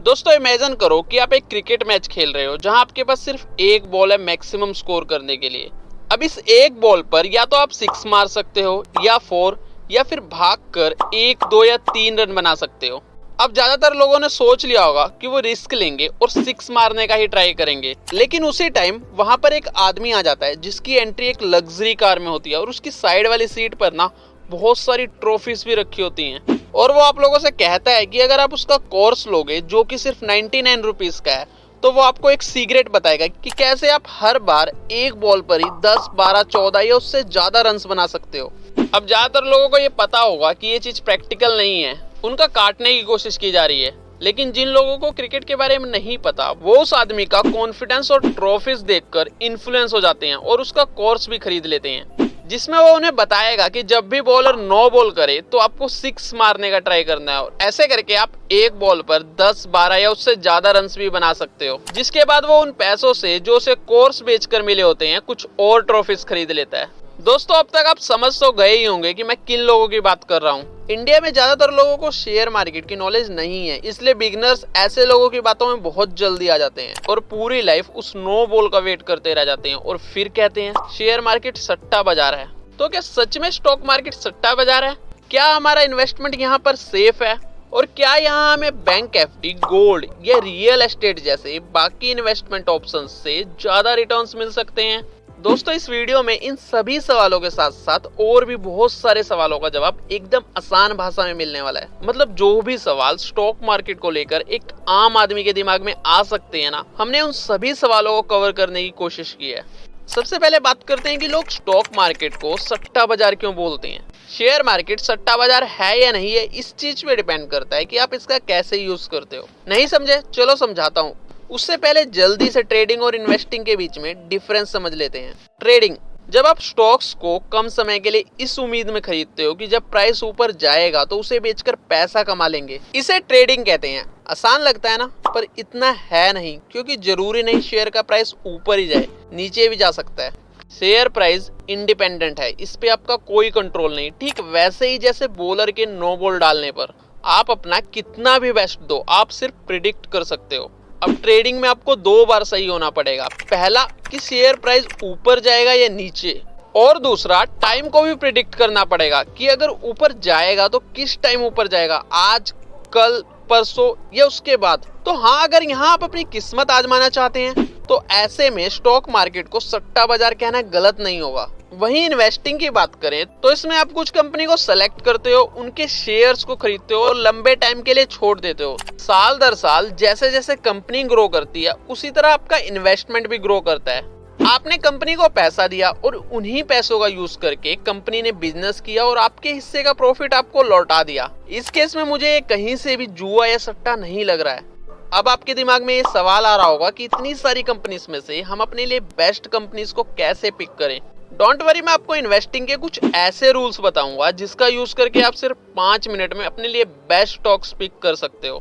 दोस्तों इमेजिन करो कि आप एक क्रिकेट मैच खेल रहे हो जहां आपके पास सिर्फ एक बॉल है मैक्सिमम स्कोर करने के लिए। अब इस एक बॉल पर या तो आप सिक्स मार सकते हो या फोर, या फिर भागकर एक, दो या तीन रन बना सकते हो। अब ज्यादातर लोगों ने सोच लिया होगा कि वो रिस्क लेंगे और सिक्स मारने का ही ट्राई करेंगे, लेकिन उसी टाइम वहां पर एक आदमी आ जाता है जिसकी एंट्री एक लग्जरी कार में होती है और उसकी साइड वाली सीट पर ना बहुत सारी ट्रॉफीज भी रखी होती हैं। और वो आप लोगों से कहता है कि अगर आप उसका कोर्स लोगे जो कि सिर्फ 99 रुपीज का है, तो वो आपको एक सीक्रेट बताएगा कि कैसे आप हर बार एक बॉल पर ही 10, 12, 14 या उससे ज्यादा रन्स बना सकते हो। अब ज्यादातर लोगों को ये पता होगा कि ये चीज प्रैक्टिकल नहीं है, उनका काटने की कोशिश की जा रही है। लेकिन जिन लोगों को क्रिकेट के बारे में नहीं पता, वो उस आदमी का कॉन्फिडेंस और ट्रॉफीज देखकर इन्फ्लुएंस हो जाते हैं और उसका कोर्स भी खरीद लेते हैं, जिसमें वो उन्हें बताएगा कि जब भी बॉलर नो बॉल करे तो आपको सिक्स मारने का ट्राई करना है, और ऐसे करके आप एक बॉल पर 10, 12 या उससे ज्यादा रन्स भी बना सकते हो। जिसके बाद वो उन पैसों से जो उसे कोर्स बेचकर मिले होते हैं कुछ और ट्रॉफीज खरीद लेता है। दोस्तों अब तक आप समझ तो गए ही होंगे कि मैं किन लोगों की बात कर रहा हूँ। इंडिया में ज्यादातर लोगों को शेयर मार्केट की नॉलेज नहीं है, इसलिए बिगनर्स ऐसे लोगों की बातों में बहुत जल्दी आ जाते हैं और पूरी लाइफ उस नो बॉल का वेट करते रह जाते हैं और फिर कहते हैं शेयर मार्केट सट्टा बाजार है। तो क्या सच में स्टॉक मार्केट सट्टा बाजार है? क्या हमारा इन्वेस्टमेंट यहाँ पर सेफ है? और क्या यहाँ हमें बैंक एफडी, गोल्ड या रियल एस्टेट जैसे बाकी इन्वेस्टमेंट ऑप्शंस से ज्यादा रिटर्न्स मिल सकते हैं? दोस्तों इस वीडियो में इन सभी सवालों के साथ साथ और भी बहुत सारे सवालों का जवाब एकदम आसान भाषा में मिलने वाला है। मतलब जो भी सवाल स्टॉक मार्केट को लेकर एक आम आदमी के दिमाग में आ सकते हैं ना, हमने उन सभी सवालों को कवर करने की कोशिश की है। सबसे पहले बात करते हैं कि लोग स्टॉक मार्केट को सट्टा बाजार क्यों बोलते हैं। शेयर मार्केट सट्टा बाजार है या नहीं है, इस चीज पे डिपेंड करता है कि आप इसका कैसे यूज करते हो। नहीं समझे? चलो समझाता हूँ। उससे पहले जल्दी से ट्रेडिंग और इन्वेस्टिंग के बीच में डिफरेंस समझ लेते हैं। ट्रेडिंग, जब आप स्टॉक्स को कम समय के लिए इस उम्मीद में खरीदते हो कि जब प्राइस ऊपर जाएगा तो उसे बेचकर पैसा कमा लेंगे, इसे ट्रेडिंग कहते हैं। आसान लगता है ना, पर इतना है नहीं, क्योंकि जरूरी नहीं शेयर का प्राइस ऊपर ही जाए, नीचे भी जा सकता है। शेयर प्राइस इंडिपेंडेंट है, इस पे आपका कोई कंट्रोल नहीं। ठीक वैसे ही जैसे बॉलर के नो बॉल डालने पर आप अपना कितना भी बेस्ट दो, आप सिर्फ प्रिडिक्ट कर सकते हो। अब ट्रेडिंग में आपको दो बार सही होना पड़ेगा। पहला कि शेयर प्राइस ऊपर जाएगा या नीचे, और दूसरा टाइम को भी प्रिडिक्ट करना पड़ेगा कि अगर ऊपर जाएगा तो किस टाइम ऊपर जाएगा, आज, कल, परसों या उसके बाद। तो हाँ, अगर यहाँ आप अपनी किस्मत आजमाना चाहते हैं तो ऐसे में स्टॉक मार्केट को सट्टा बाजार कहना गलत नहीं होगा। वहीं इन्वेस्टिंग की बात करें तो इसमें आप कुछ कंपनी को सेलेक्ट करते हो, उनके शेयर्स को खरीदते हो और लंबे टाइम के लिए छोड़ देते हो। साल दर साल जैसे जैसे कंपनी ग्रो करती है उसी तरह आपका इन्वेस्टमेंट भी ग्रो करता है। आपने कंपनी को पैसा दिया और उन्हीं पैसों का यूज करके कंपनी ने बिजनेस किया और आपके हिस्से का प्रॉफिट आपको लौटा दिया। इस केस में मुझे कहीं से भी जुआ या सट्टा नहीं लग रहा है। अब आपके दिमाग में ये सवाल आ रहा होगा कि इतनी सारी कंपनीज में से हम अपने लिए बेस्ट कंपनीज को कैसे पिक करें। डोंट वरी, मैं आपको इन्वेस्टिंग के कुछ ऐसे रूल्स बताऊंगा जिसका यूज करके आप सिर्फ 5 मिनट में अपने लिए बेस्ट स्टॉक्स पिक कर सकते हो।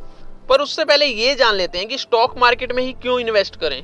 पर उससे पहले ये जान लेते हैं कि स्टॉक मार्केट में ही क्यों इन्वेस्ट करें।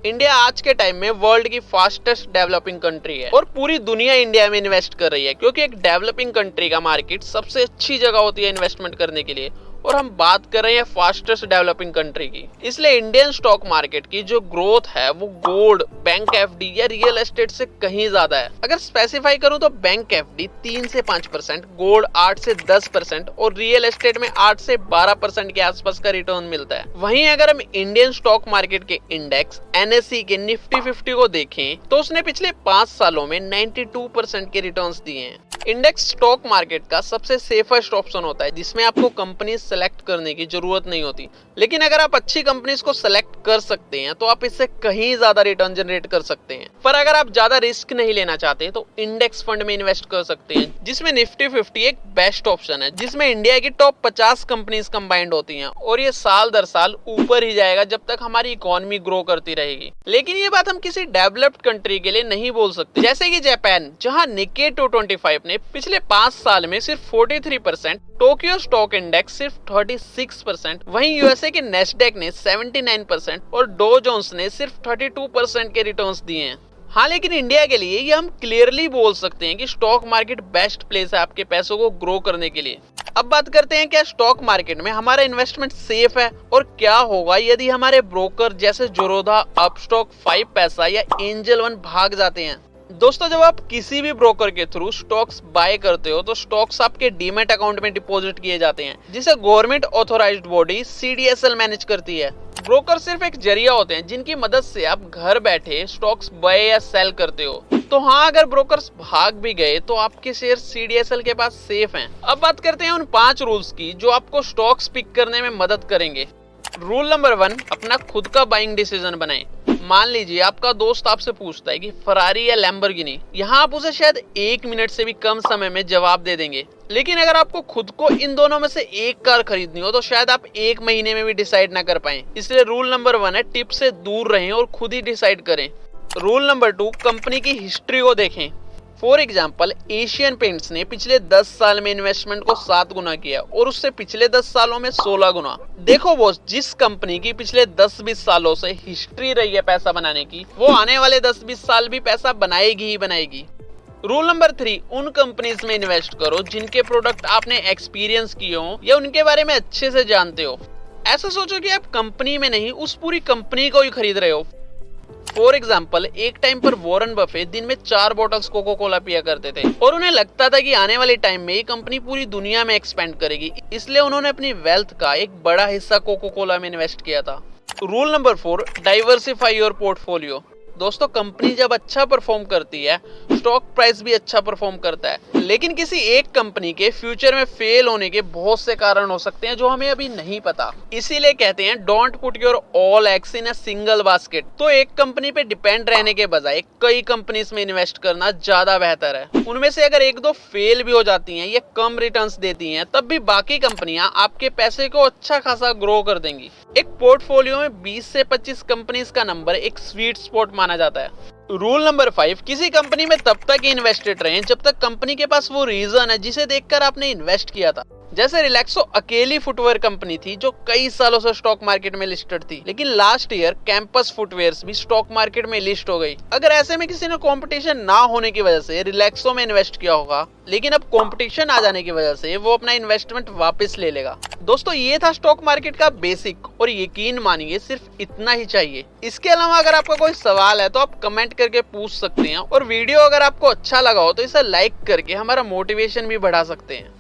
इंडिया आज के टाइम में वर्ल्ड की फास्टेस्ट डेवलपिंग कंट्री है और पूरी दुनिया इंडिया में इन्वेस्ट कर रही है, क्योंकि एक डेवलपिंग कंट्री का मार्केट सबसे अच्छी जगह होती है इन्वेस्टमेंट करने के लिए। और हम बात कर रहे हैं फास्टेस्ट डेवलपिंग कंट्री की, इसलिए इंडियन स्टॉक मार्केट की जो ग्रोथ है वो गोल्ड, बैंक एफडी या रियल एस्टेट से कहीं ज्यादा है। अगर स्पेसिफाई करूं तो बैंक एफडी 3 से 5%, गोल्ड 8 से 10% और रियल एस्टेट में 8 से 12% के आसपास का रिटर्न मिलता है। वहीं अगर हम इंडियन स्टॉक मार्केट के इंडेक्स NSE के निफ्टी 50 को देखें तो उसने पिछले 5 सालों में 92% के रिटर्न्स दिए हैं। इंडेक्स स्टॉक मार्केट का सबसे सेफेस्ट ऑप्शन होता है, जिसमें आपको कंपनी सेलेक्ट करने की जरूरत नहीं होती। लेकिन अगर आप अच्छी कंपनीज को सेलेक्ट कर सकते हैं तो आप इससे कहीं ज्यादा रिटर्न जनरेट कर सकते हैं। पर अगर आप ज्यादा रिस्क नहीं लेना चाहते तो इंडेक्स फंड में इन्वेस्ट कर सकते हैं, जिसमें निफ्टी 50 एक बेस्ट ऑप्शन है, जिसमें इंडिया की टॉप 50 कंपनीज कंबाइंड होती हैं और ये साल दर साल ऊपर ही जाएगा जब तक हमारी इकोनॉमी ग्रो करती रहेगी। लेकिन ये बात हम किसी डेवलप्ड कंट्री के लिए नहीं बोल सकते, जैसे कि जापान, जहां निक्के 225 ने पिछले 5 साल में सिर्फ 43%, टोक्यो स्टॉक इंडेक्स सिर्फ 36%, वहीं यूएसए के नेस्डैक ने 79% और डो जोन्स ने सिर्फ 32% के रिटर्न्स दिए हैं। हाँ, लेकिन इंडिया के लिए ये हम क्लियरली बोल सकते हैं कि स्टॉक मार्केट बेस्ट प्लेस है आपके पैसों को ग्रो करने के लिए। अब बात करते हैं क्या स्टॉक मार्केट में हमारा इन्वेस्टमेंट सेफ है और क्या होगा यदि हमारे ब्रोकर जैसे ज़ीरोधा, अपस्टॉक, 5 पैसा या एंजल वन भाग जाते हैं। दोस्तों, जब आप किसी भी ब्रोकर के थ्रू स्टॉक्स बाय करते हो तो स्टॉक्स आपके डीमैट अकाउंट में डिपॉजिट किए जाते हैं, जिसे government authorised body CDSL manage करती है। ब्रोकर सिर्फ एक जरिया होते हैं जिनकी मदद से आप घर बैठे स्टॉक्स बाय या सेल करते हो। तो हाँ, अगर ब्रोकर्स भाग भी गए तो आपके शेयर CDSL के पास सेफ हैं। अब बात करते हैं उन 5 रूल्स की जो आपको स्टॉक्स पिक करने में मदद करेंगे। रूल नंबर 1, अपना खुद का बाइंग डिसीजन बनाएं। मान लीजिए आपका दोस्त आपसे पूछता है कि फरारी या लैम्बोर्गिनी, यहाँ आप उसे शायद 1 मिनट से भी कम समय में जवाब दे देंगे, लेकिन अगर आपको खुद को इन दोनों में से एक कार खरीदनी हो तो शायद आप 1 महीने में भी डिसाइड ना कर पाए। इसलिए रूल नंबर 1 है, टिप से दूर रहें और खुद ही डिसाइड करें। रूल नंबर 2, कंपनी की हिस्ट्री को देखें। फॉर एग्जाम्पल, एशियन पेंट्स ने पिछले 10 साल में इन्वेस्टमेंट को 7 गुना किया और उससे पिछले 10 सालों में 16 गुना। देखो बॉस, जिस कंपनी की पिछले 10-20 सालों से हिस्ट्री रही है पैसा बनाने की, वो आने वाले 10-20 साल भी पैसा बनाएगी ही बनाएगी। रूल नंबर 3, उन कंपनीज में इन्वेस्ट करो जिनके प्रोडक्ट आपने एक्सपीरियंस किए हो या उनके बारे में अच्छे से जानते हो। ऐसा सोचो कि आप कंपनी में नहीं, उस पूरी कंपनी को ही खरीद रहे हो। फॉर एग्जाम्पल, एक टाइम पर वॉरेन बफे दिन में 4 बॉटल्स कोको कोला पिया करते थे और उन्हें लगता था कि आने वाले टाइम में ये कंपनी पूरी दुनिया में एक्सपेंड करेगी, इसलिए उन्होंने अपनी वेल्थ का एक बड़ा हिस्सा कोको कोला में इन्वेस्ट किया था। Rule number 4, diversify your portfolio. दोस्तों, कंपनी जब अच्छा परफॉर्म करती है, स्टॉक प्राइस भी अच्छा परफॉर्म करता है, लेकिन किसी एक कंपनी के फ्यूचर में फेल होने के बहुत से कारण हो सकते हैं जो हमें अभी नहीं पता। इसीलिए कहते हैं don't put your all eggs in a single basket. तो एक कंपनी पे डिपेंड रहने के बजाय कई कंपनीज में इन्वेस्ट करना ज्यादा बेहतर है। उनमें से अगर 1-2 फेल भी हो जाती हैं या कम रिटर्न्स देती हैं, तब भी बाकी कंपनियां आपके पैसे को अच्छा खासा ग्रो कर देंगी। एक पोर्टफोलियो में 20 से 25 कंपनीज का नंबर एक स्वीट स्पॉट माना जाता है। रूल नंबर 5, किसी कंपनी में तब तक इन्वेस्टेड रहें जब तक कंपनी के पास वो रीजन है जिसे देखकर आपने इन्वेस्ट किया था। जैसे रिलैक्सो अकेली फुटवेयर कंपनी थी जो कई सालों से स्टॉक मार्केट में लिस्टेड थी, लेकिन लास्ट ईयर कैंपस फुटवेयर्स भी स्टॉक मार्केट में लिस्ट हो गई। अगर ऐसे में किसी ने कंपटीशन ना होने की वजह से रिलैक्सो में इन्वेस्ट किया होगा, लेकिन अब कंपटीशन आ जाने की वजह से वो अपना इन्वेस्टमेंट वापस ले लेगा। दोस्तों, ये था स्टॉक मार्केट का बेसिक, और यकीन मानिए सिर्फ इतना ही चाहिए। इसके अलावा अगर आपका कोई सवाल है तो आप कमेंट करके पूछ सकते हैं, और वीडियो अगर आपको अच्छा लगा हो तो इसे लाइक करके हमारा मोटिवेशन भी बढ़ा सकते हैं।